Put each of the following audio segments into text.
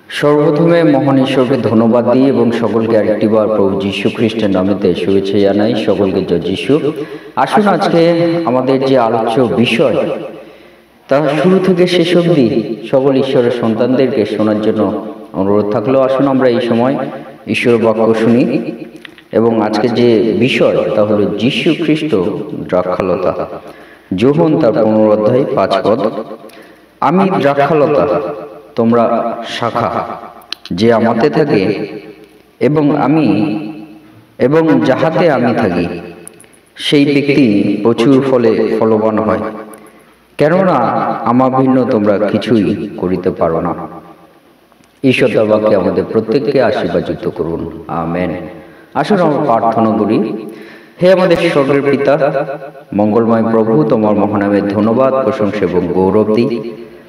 সর্বপ্রথমে মহান ঈশ্বরকে ধন্যবাদ দিই এবং সকলকে আরেকটিবার প্রভু যীশু খ্রিস্টের নামেতে শুভেচ্ছা জানাই। সকলকে জয় যীশু। আসুন আজকে আমাদের যে আলোচ্য বিষয় তা শুরু থেকে শেষ অবধি সকল ঈশ্বরের সন্তানদেরকে শোনার জন্য অনুরোধ থাকলেও আসুন আমরা এই সময় ঈশ্বরের বাক্য শুনি। এবং আজকে যে বিষয় তা হলো যীশু খ্রিস্ট দ্রাক্ষালতা। যোহন তার 15 অধ্যায় 5 পদ। আমি দ্রাক্ষালতা, তোমরা শাখা। যে আমাতে থাকে এবং যাহাতে আমি থাকি, সেই ব্যক্তি প্রচুর ফলে ফলবান হয়, কেননা আমার ভিন্ন তোমরা কিছুই করিতে পারো না। ঈশ্বর তার বাক্যে আমাদের প্রত্যেককে আশীর্বাদযুক্ত করুন, আমেন। আসুন আমরা প্রার্থনা করি। হে আমাদের স্বর্গের পিতা, মঙ্গলময় প্রভু, তোমার মহানামের ধন্যবাদ, প্রশংসা এবং গৌরব দিই।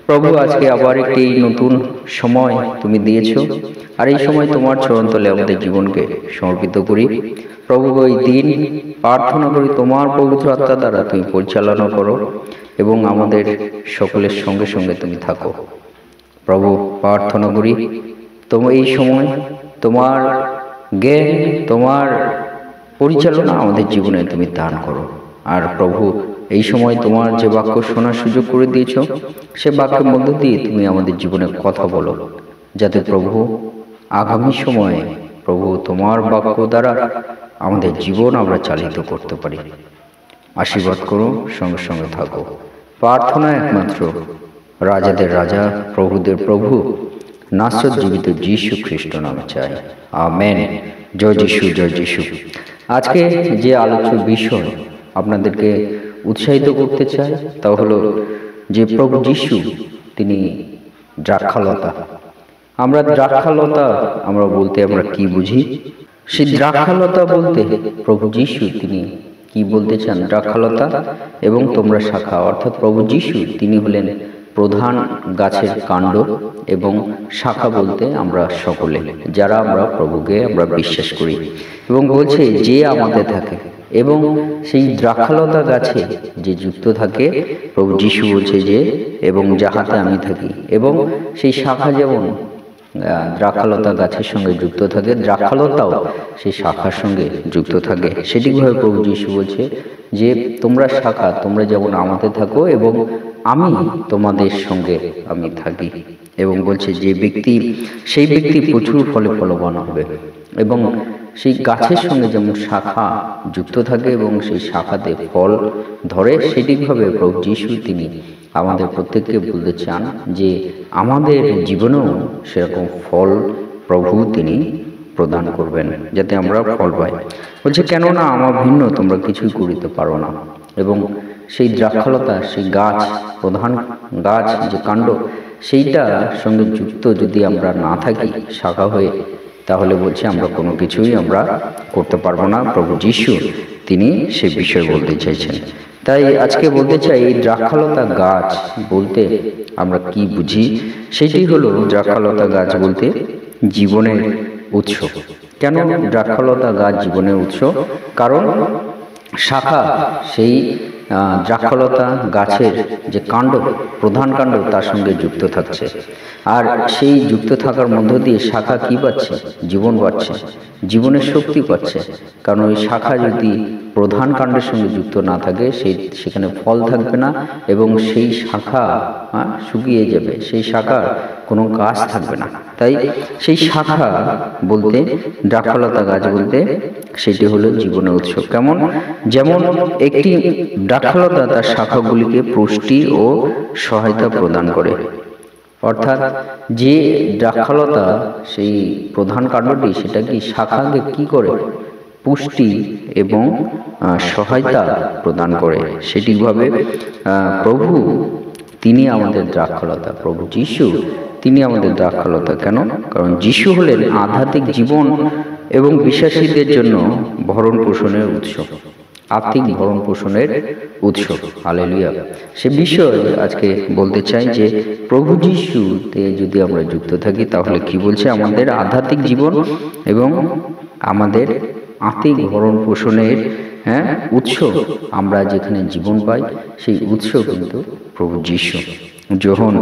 প্রভু, আজকে আবার একটি নতুন সময় তুমি দিয়েছো, আর এই সময় তোমার চরণতলে আমাদের জীবনকে সমর্পিত করি। প্রভু, ওই দিন প্রার্থনা করি তোমার পবিত্র আত্মা দ্বারা তুমি পরিচালনা করো এবং আমাদের সকলের সঙ্গে সঙ্গে তুমি থাকো। প্রভু, প্রার্থনা করি তোমার এই সময় তোমার জ্ঞান, তোমার পরিচালনা আমাদের জীবনে তুমি দান করো। আর প্রভু, এই সময় তোমার যে বাক্য শোনার সুযোগ করে দিয়েছ, সে বাক্যের মধ্য দিয়ে তুমি আমাদের জীবনে কথা বলো, যাতে প্রভু আগামী সময়ে প্রভু তোমার বাক্য দ্বারা আমাদের জীবন আমরা চালিত করতে পারি। আশীর্বাদ করো, সঙ্গে সঙ্গে থাকো। প্রার্থনা একমাত্র রাজাদের রাজা, প্রভুদের প্রভু, নাসরত জীবিত যীশু খ্রিস্ট নামে চাই, আমেন। জয় যীশু, জয় যীশু। আজকে যে আলোচ্য বিষয় আপনাদেরকে উৎসাহিত করতে চাই তা হলো যে প্রভু যীশু তিনি দ্রাক্ষালতা। আমরা দ্রাক্ষালতা আমরা বলতে আমরা কি বুঝি? সেই দ্রাক্ষালতা বলতে প্রভু যীশু তিনি কি বলতে চান? দ্রাক্ষালতা এবং তোমরা শাখা, অর্থাৎ প্রভু যীশু তিনি হলেন প্রধান গাছের কাণ্ড এবং শাখা বলতে আমরা সকলে যারা আমরা প্রভুকে আমরা বিশ্বাস করি। এবং বলছে যে আমাদের থাকে এবং সেই দ্রাক্ষালতা গাছে যে যুক্ত থাকে, প্রভু যীশু বলছে যে এবং যাহাতে আমি থাকি, এবং সেই শাখা যেমন দ্রাক্ষালতা গাছের সঙ্গে যুক্ত থাকে, দ্রাক্ষালতাও সেই শাখার সঙ্গে যুক্ত থাকে। সেটিভাবে প্রভু যীশু বলছে যে তোমরা শাখা, তোমরা যেমন আমাদের থাকো এবং আমি তোমাদের সঙ্গে আমি থাকি। এবং বলছে যে সেই ব্যক্তি প্রচুর ফলে ফলবান হবে। এবং সেই গাছের সঙ্গে যেমন শাখা যুক্ত থাকে এবং সেই শাখাতে ফল ধরে, সেটিভাবে প্রভু যীশু তিনি আমাদের প্রত্যেককে বলতে চান যে আমাদের জীবনেও সেরকম ফল প্রভু তিনি প্রদান করবেন, যাতে আমরা ফল পাই। বলছে কেননা আমার ভিন্ন তোমরা কিছুই করিতে পারো না। এবং সেই দ্রাক্ষালতা, সেই গাছ, প্রধান গাছ যে কাণ্ড, সেইটা সঙ্গে যুক্ত যদি আমরা না থাকি শাখা হয়ে, তাহলে বলছে আমরা কোনো কিছুই আমরা করতে পারবো না। প্রভু যীশু তিনি সে বিষয় বলতে চাইছেন। তাই আজকে বলতে চাই এই দ্রাক্ষালতা গাছ বলতে আমরা কি বুঝি? সেটি হলো দ্রাক্ষালতা গাছ বলতে জীবনের উৎস। কেন দ্রাক্ষালতা গাছ জীবনের উৎস? কারণ শাখা সেই দ্রাক্ষালতা গাছের যে কাণ্ড, প্রধান কাণ্ড, তার সঙ্গে যুক্ত থাকছে। আর সেই যুক্ত থাকার মধ্য দিয়ে শাখা কি পাচ্ছে? জীবন পাচ্ছে, জীবনের শক্তি পাচ্ছে। কারণ ওই শাখা যদি প্রধান কাণ্ডের সঙ্গে যুক্ত না থাকে, সেখানে ফল থাকবে না এবং সেই শাখা শুকিয়ে যাবে, সেই শাখার কোনো গাছ থাকবে না। তাই সেই শাখা বলতে দ্রাক্ষালতা গাছ বলতে সেটি হলো জীবনের উৎস। যেমন একটি দ্রাক্ষালতা তার শাখাগুলিকে পুষ্টি ও সহায়তা প্রদান করে। অর্থাৎ যে দ্রাক্ষালতা সেই প্রধান কাণ্ডটি, সেটা কি শাখাকে কি করে? পুষ্টি এবং সহায়তা প্রদান করে। সেটিভাবে প্রভু তিনি আমাদের দ্রাক্ষালতা, প্রভু যীশু তিনি আমাদের দ্রাক্ষালতা। কেন? কারণ যীশু হলেন আধ্যাত্মিক জীবন এবং বিশ্বাসীদের জন্য ভরণ পোষণের উৎস, আর্থিক ভরণ পোষণের উৎস। হালেলুয়া। সে বিষয় আজকে বলতে চাই যে প্রভু যীশুতে যদি আমরা যুক্ত থাকি, তাহলে কি বলছে? আমাদের আধ্যাত্মিক জীবন এবং আমাদের আর্থিক ভরণ পোষণের উৎস, আমরা যেখানে জীবন পাই সেই উৎস কিন্তু প্রভু যীশু। যোহন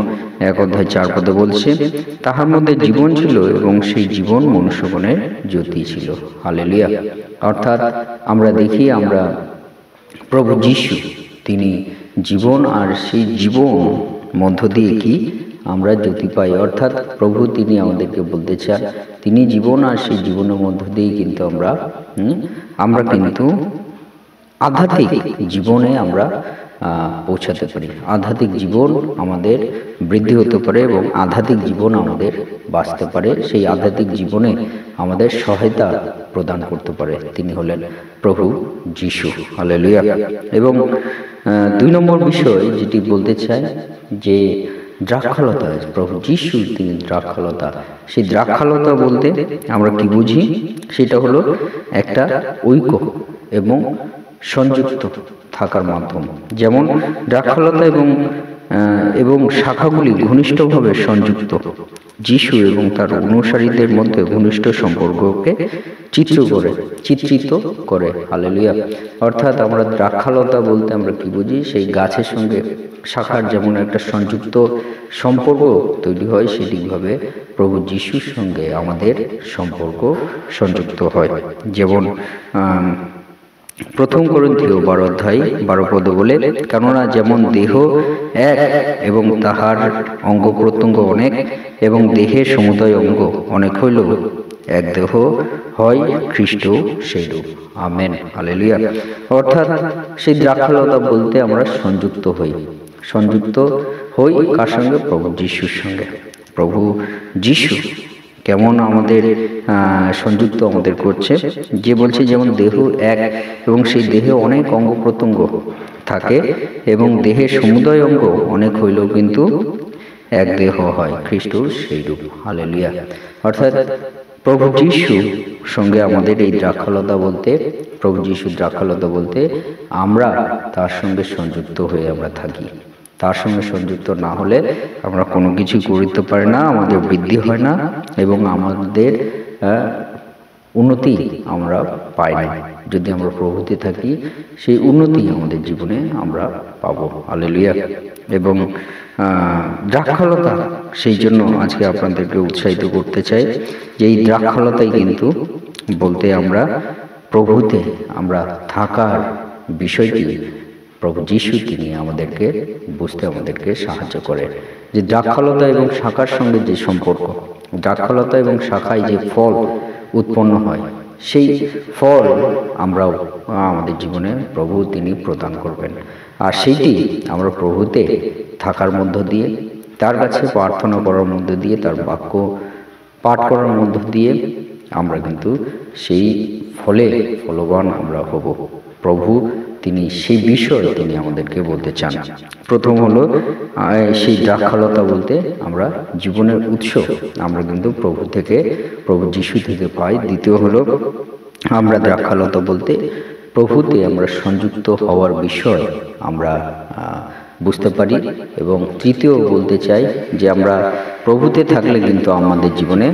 1:4 বলছে, তাহার মধ্যে জীবন ছিল এবং সেই জীবন মনুষ্যগণের জ্যোতি ছিল। হালেলুয়া। অর্থাৎ আমরা দেখি, আমরা প্রভু যীশু তিনি জীবন, আর সেই জীবন মধ্য দিয়ে কি আমরা জ্যোতি পাই। অর্থাৎ প্রভু তিনি আমাদেরকে বলতে চান তিনি জীবন, আর সেই জীবনের মধ্য দিয়ে কিন্তু আমরা কিন্তু আধ্যাত্মিক জীবনে আমরা পৌঁছাতে পারি। আধ্যাত্মিক জীবন আমাদের বৃদ্ধি হতে পারে এবং আধ্যাত্মিক জীবন আমাদের বাঁচতে পারে। সেই আধ্যাত্মিক জীবনে আমাদের সহায়তা প্রদান করতে পারে তিনি হলেন প্রভু যীশু। হালেলুয়া। এবং 2 নম্বর বিষয় যেটি বলতে চাই, যে দ্রাক্ষালতা, প্রভু যীশু তিনি দ্রাক্ষালতা। সেই দ্রাক্ষালতা বলতে আমরা কি বুঝি? সেটা হলো একটা ঐক্য এবং সংযুক্ত থাকার মাধ্যম। যেমন দ্রাক্ষালতা এবং শাখাগুলি ঘনিষ্ঠভাবে সংযুক্ত, যীশু এবং তার অনুসারীদের মধ্যে ঘনিষ্ঠ সম্পর্ককে চিত্রিত করে। হালেলুয়া। অর্থাৎ আমরা দ্রাক্ষালতা বলতে আমরা কি বুঝি? সেই গাছের সঙ্গে শাখার যেমন একটা সংযুক্ত সম্পর্ক তৈরি হয়, সেটিভাবে প্রভু যীশুর সঙ্গে আমাদের সম্পর্ক সংযুক্ত হয়। যেমন 1 করিন্থীয় 12:12 বলে, কেননা যেমন দেহ এক এবং তাহার অঙ্গ প্রত্যঙ্গ অনেক, এবং দেহের সমুদয় অঙ্গ অনেক হইলেও এক দেহ হয়, খ্রিস্ট সেইরূপ। আমেন। হালেলুয়া। অর্থাৎ সেই দ্রাক্ষালতা বলতে আমরা সংযুক্ত হই কার সঙ্গে? প্রভু যীশুর সঙ্গে। প্রভু যীশু কেমন আমাদের সংযুক্ত আমাদের করছে, যে বলছে যেমন দেহ এক এবং সেই দেহে অনেক অঙ্গ প্রত্যঙ্গ থাকে, এবং দেহের সমুদয় অঙ্গ অনেক হইলেও কিন্তু এক দেহ হয়, খ্রিস্ট সেইরূপ। হালেলুয়া। অর্থাৎ প্রভু যীশু সঙ্গে আমাদের এই দ্রাক্ষালতা বলতে, প্রভু যীশুর দ্রাক্ষালতা বলতে আমরা তার সঙ্গে সংযুক্ত হয়ে আমরা থাকি। তার সঙ্গে সংযুক্ত না হলে আমরা কোনো কিছু করতে পারি না, আমাদের বৃদ্ধি হয় না এবং আমাদের উন্নতি আমরা পাই না। যদি আমরা প্রভুতে থাকি, সেই উন্নতি আমাদের জীবনে আমরা পাবো। হালেলুয়া। এবং দ্রাক্ষালতা, সেই জন্য আজকে আপনাদেরকে উৎসাহিত করতে চাই যে এই দ্রাক্ষালতাই কিন্তু বলতে আমরা প্রভুতে আমরা থাকার বিষয়টি প্রভু যীশু তিনি আমাদেরকে বুঝতে আমাদেরকে সাহায্য করে। যে দ্রাক্ষালতা এবং শাখার সঙ্গে যে সম্পর্ক, দ্রাক্ষালতা এবং শাখায় যে ফল উৎপন্ন হয়, সেই ফল আমরাও আমাদের জীবনে প্রভু তিনি প্রদান করবেন। আর সেইটি আমরা প্রভুতে থাকার মধ্য দিয়ে, তার কাছে প্রার্থনা করার মধ্য দিয়ে, তার বাক্য পাঠ করার মধ্য দিয়ে আমরা কিন্তু সেই ফলে ফলবান আমরা হব। প্রভু তিনি সেই বিষয় তিনি আমাদেরকে বলতে চান। প্রথম হলো সেই দ্রাক্ষালতা বলতে আমরা জীবনের উৎস আমরা কিন্তু প্রভু যীশু থেকে পাই। দ্বিতীয় হলো আমরা দ্রাক্ষালতা বলতে প্রভুতে আমরা সংযুক্ত হওয়ার বিষয় আমরা বুঝতে পারি। এবং তৃতীয় বলতে চাই যে আমরা প্রভুতে থাকলে কিন্তু আমাদের জীবনে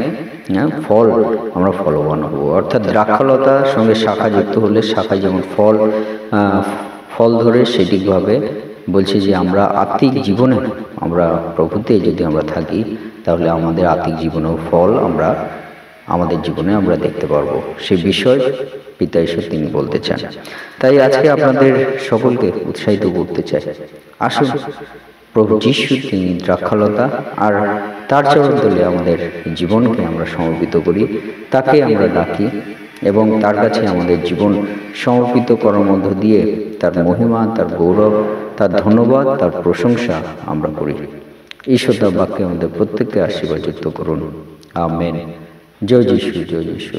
ফল আমরা ফলবান হব। অর্থাৎ দ্রাক্ষালতার সঙ্গে শাখা যুক্ত হলে শাখায় যেমন ফল ধরে, সেটিভাবে বলছে যে আমরা আত্মিক জীবনে আমরা প্রভুতে যদি আমরা থাকি, তাহলে আমাদের আত্মিক জীবনেও ফল আমরা আমাদের জীবনে আমরা দেখতে পারবো। সে বিষয় পিতা ঈশ্বর তিনি বলতে চান। তাই আজকে আপনাদের সকলকে উৎসাহিত করতে চাই, আসুন প্রভু যীশু তিনি দ্রাক্ষালতা, আর তার চরণ তলে আমাদের জীবনকে আমরা সমর্পিত করি, তাকে আমরা ডাকি এবং তার কাছে আমাদের জীবন সমর্পিত করার মধ্য দিয়ে তার মহিমা, তার গৌরব, তার ধন্যবাদ, তার প্রশংসা আমরা করি। ঈশ্বর তার বাক্যে আমাদের প্রত্যেককে আশীর্বাদ যুক্ত করুন। আমেন। জয় যীশু, জয় যীশু।